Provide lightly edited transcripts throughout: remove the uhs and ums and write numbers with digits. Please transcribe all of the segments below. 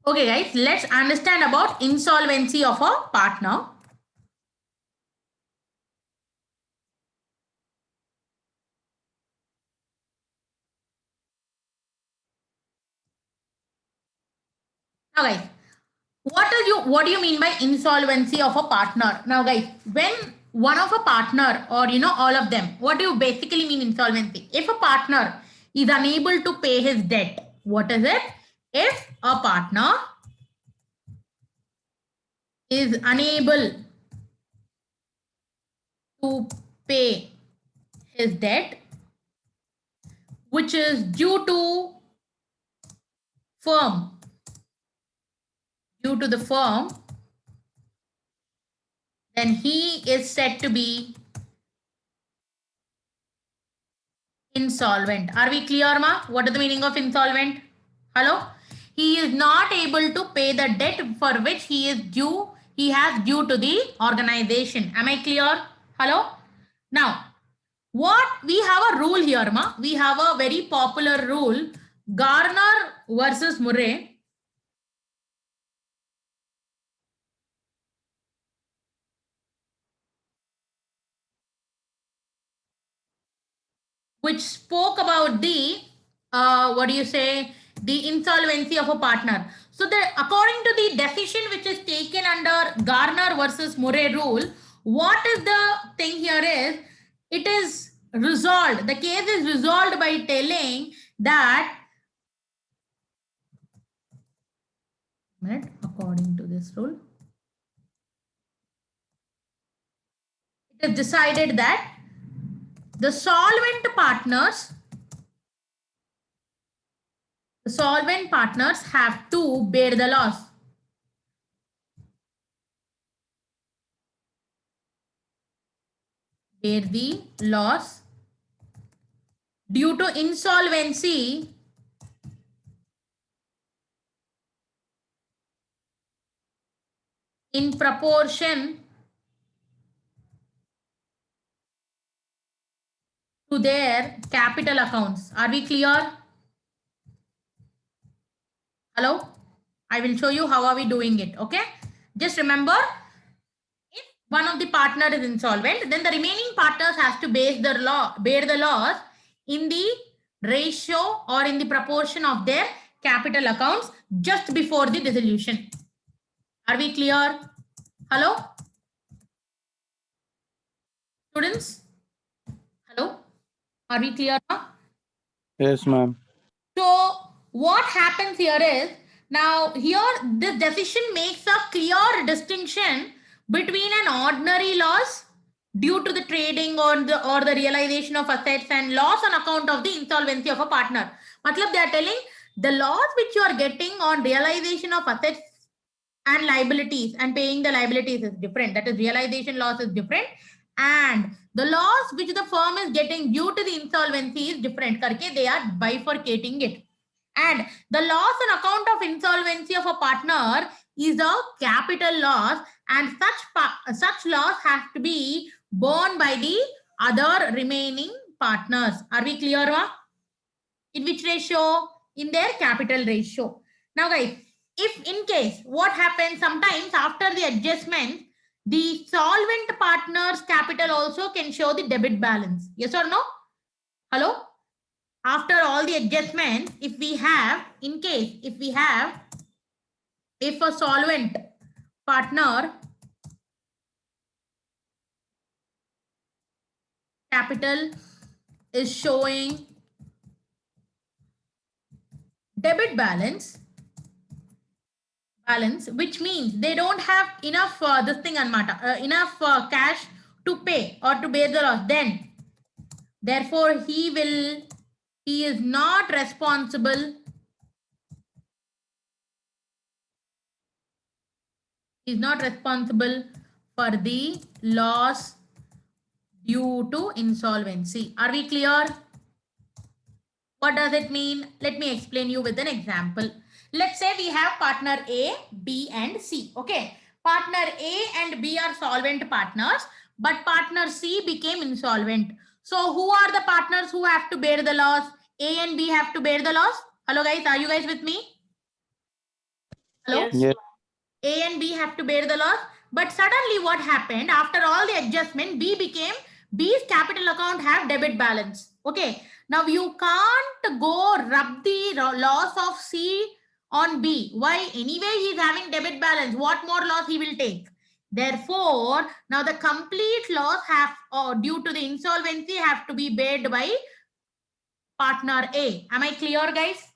Okay, guys, let's understand about insolvency of a partner. Now, guys, what do you mean by insolvency of a partner? Now, guys, when one of a partner or all of them, what do you basically mean insolvency? If a partner is unable to pay his debt, what is it? If a partner is unable to pay his debt, which is firm, due to the firm, then he is said to be insolvent. Are we clear, ma? What is the meaning of insolvent? Hello? He is not able to pay the debt for which he has due to the organization. Am I clear? Hello? Now, we have a rule here, ma. We have a very popular rule, Garner versus Murray. Which spoke about the the insolvency of a partner. So according to the decision which is taken under Garner versus Murray rule, what is the thing here is, it is resolved, the case is resolved by telling that, according to this rule, it is decided that the solvent partners have to bear the loss. Bear the loss due to insolvency in proportion to their capital accounts. Are we clear? Hello? I will show you how are we doing it. Okay? Just remember, if one of the partner is insolvent, then the remaining partners has to bear the loss in the ratio or in the proportion of their capital accounts just before the dissolution. Are we clear? Hello? Students? Hello? Are we clear now? Yes, ma'am. So what happens here is, now here this decision makes a clear distinction between an ordinary loss due to the trading or the realization of assets and loss on account of the insolvency of a partner. Matlab, they are telling the loss which you are getting on realization of assets and liabilities and paying the liabilities is different. That is, realization loss is different, and the loss which the firm is getting due to the insolvency is different. Karke they are bifurcating it. And the loss on account of insolvency of a partner is a capital loss, and such loss has to be borne by the other remaining partners. Are we clear, ma? In which ratio? In their capital ratio. Now, guys, if in case what happens, sometimes after the adjustment, the solvent partner's capital also can show the debit balance. Yes or no? Hello? After all the adjustments, if a solvent partner capital is showing debit balance, which means they don't have enough enough cash to pay or to bear the loss, then therefore he is not responsible. He is not responsible for the loss due to insolvency. Are we clear? What does it mean? Let me explain you with an example. Let's say we have partner A, B, and C. Okay. Partner A and B are solvent partners, but partner C became insolvent. So who are the partners who have to bear the loss? A and B have to bear the loss. Hello guys, are you guys with me? Hello? Yes. Yes. A and B have to bear the loss. But suddenly what happened after all the adjustment, B's capital account have debit balance. Okay. Now you can't go rub the loss of C on B. Why? Anyway, he is having debit balance. What more loss he will take? Therefore, now the complete loss due to the insolvency have to be bared by partner A. Am I clear, guys?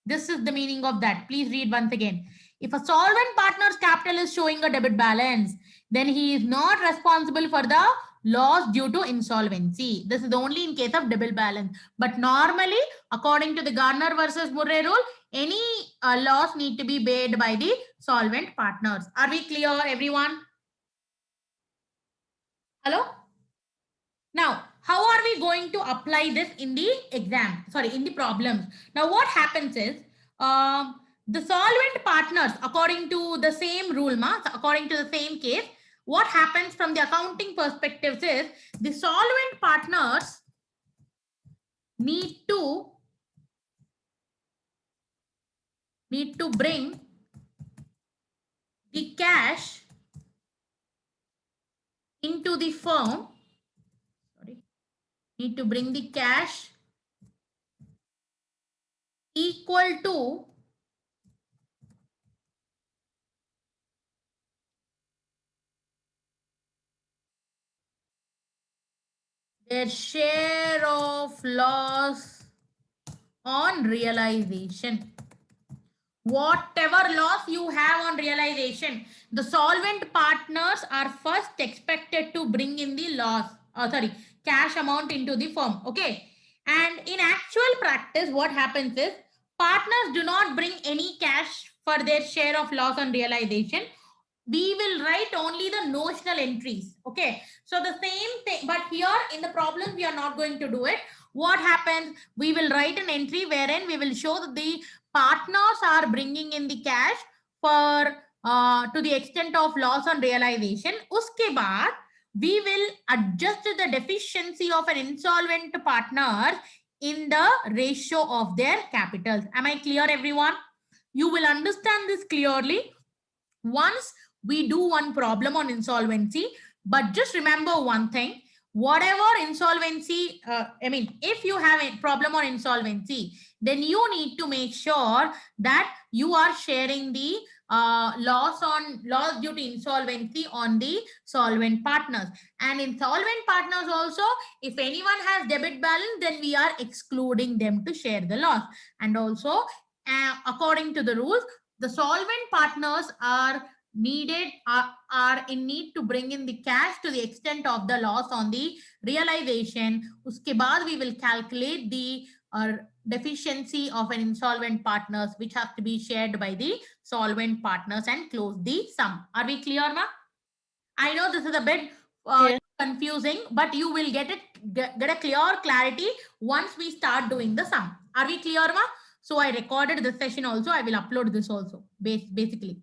This is the meaning of that. Please read once again. If a solvent partner's capital is showing a debit balance, then he is not responsible for the loss due to insolvency. This is only in case of debit balance. But normally, according to the Garner versus Murray rule, any loss need to be paid by the solvent partners. Are we clear, everyone? Hello? Now, how are we going to apply this in the exam? Sorry, in the problems. Now, what happens is, the solvent partners, according to the same rule, according to the same case, what happens from the accounting perspectives is, the solvent partners need to bring the cash into the firm. Need to bring the cash equal to their share of loss on realization. Whatever loss you have on realization, the solvent partners are first expected to bring in the cash amount into the firm. Okay. And in actual practice, what happens is partners do not bring any cash for their share of loss on realization. We will write only the notional entries. Okay. So the same thing, but here in the problem, we are not going to do it. What happens? We will write an entry wherein we will show that the partners are bringing in the cash for to the extent of loss on realization. Uske baad, we will adjust the deficiency of an insolvent partner in the ratio of their capitals. Am I clear, everyone? You will understand this clearly once we do one problem on insolvency. But just remember one thing, whatever insolvency, if you have a problem on insolvency, then you need to make sure that you are sharing the loss due to insolvency on the solvent partners. And in solvent partners also, if anyone has debit balance, then we are excluding them to share the loss. And also, according to the rules, the solvent partners are in need to bring in the cash to the extent of the loss on the realization. Uske baad we will calculate the deficiency of an insolvent partners, which have to be shared by the solvent partners, and close the sum. Are we clear, ma? I know this is a bit confusing, but you will get a clear clarity once we start doing the sum. Are we clear, ma? So I recorded this session also. I will upload this also, basically.